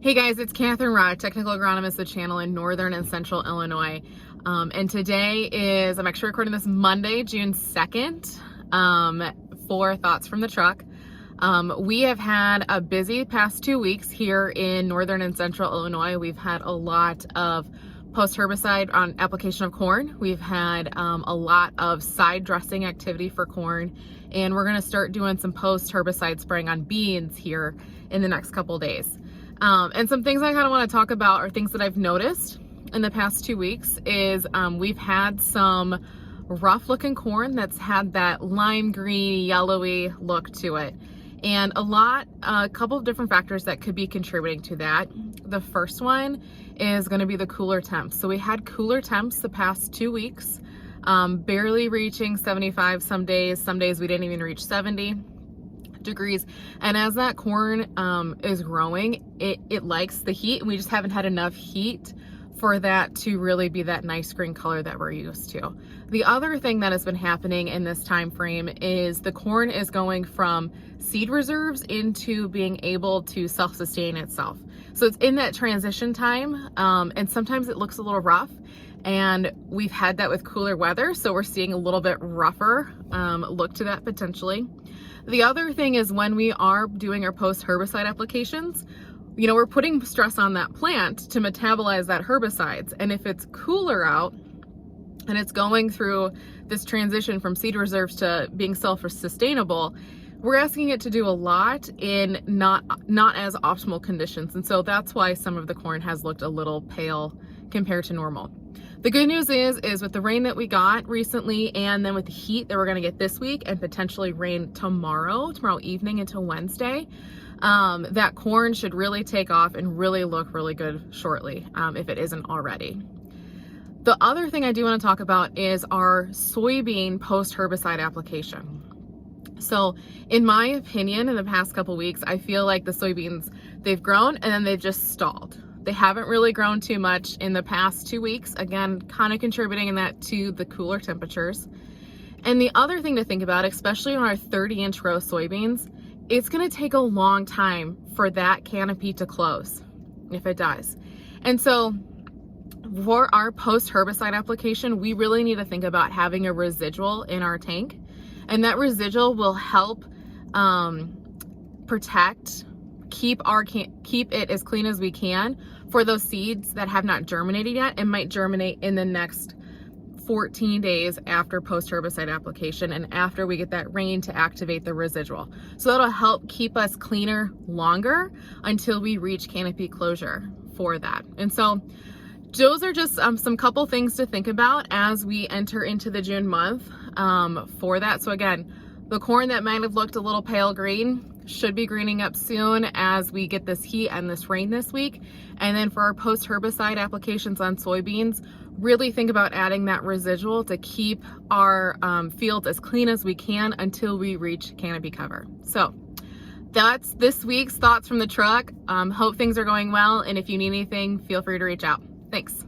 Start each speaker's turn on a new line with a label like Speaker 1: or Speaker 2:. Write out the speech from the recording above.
Speaker 1: Hey guys, it's Katherine, technical agronomist of the channel in northern and central Illinois. And today I'm actually recording this Monday, June 2nd, for Thoughts from the Truck. We have had a busy past 2 weeks here in northern and central Illinois. We've had a lot of post-herbicide on application of corn. We've had a lot of side dressing activity for corn, and we're gonna start doing some post-herbicide spraying on beans here in the next couple days. And some things I kind of want to talk about are things that I've noticed in the past 2 weeks is we've had some rough looking corn that's had that lime green, yellowy look to it. And a couple of different factors that could be contributing to that. The first one is going to be the cooler temps. So we had cooler temps the past 2 weeks, barely reaching 75 some days we didn't even reach 70 degrees. And as that corn is growing, it likes the heat, and we just haven't had enough heat for that to really be that nice green color that we're used to. The other thing that has been happening in this time frame is the corn is going from seed reserves into being able to self-sustain itself. So it's in that transition time, and sometimes it looks a little rough, and we've had that with cooler weather, so we're seeing a little bit rougher look to that potentially. The other thing is when we are doing our post-herbicide applications, you know, we're putting stress on that plant to metabolize that herbicides. And if it's cooler out and it's going through this transition from seed reserves to being self-sustainable, we're asking it to do a lot in not as optimal conditions. And so that's why some of the corn has looked a little pale compared to normal. The good news is with the rain that we got recently, and then with the heat that we're gonna get this week and potentially rain tomorrow evening until Wednesday, that corn should really take off and really look really good shortly, if it isn't already. The other thing I do want to talk about is our soybean post-herbicide application. So in my opinion, in the past couple weeks, I feel like the soybeans, they've grown and then they've just stalled. They haven't really grown too much in the past 2 weeks. Again, kind of contributing in that to the cooler temperatures. And the other thing to think about, especially on our 30-inch row soybeans, it's gonna take a long time for that canopy to close, if it does. And so for our post-herbicide application, we really need to think about having a residual in our tank. And that residual will help protect, keep it as clean as we can for those seeds that have not germinated yet and might germinate in the next 14 days after post-herbicide application and after we get that rain to activate the residual. So that'll help keep us cleaner longer until we reach canopy closure for that. And so those are just some couple things to think about as we enter into the June month for that. So again, the corn that might have looked a little pale green should be greening up soon as we get this heat and this rain this week. And then for our post-herbicide applications on soybeans, really think about adding that residual to keep our fields as clean as we can until we reach canopy cover. So that's this week's Thoughts from the Truck. Hope things are going well, and if you need anything, feel free to reach out. Thanks.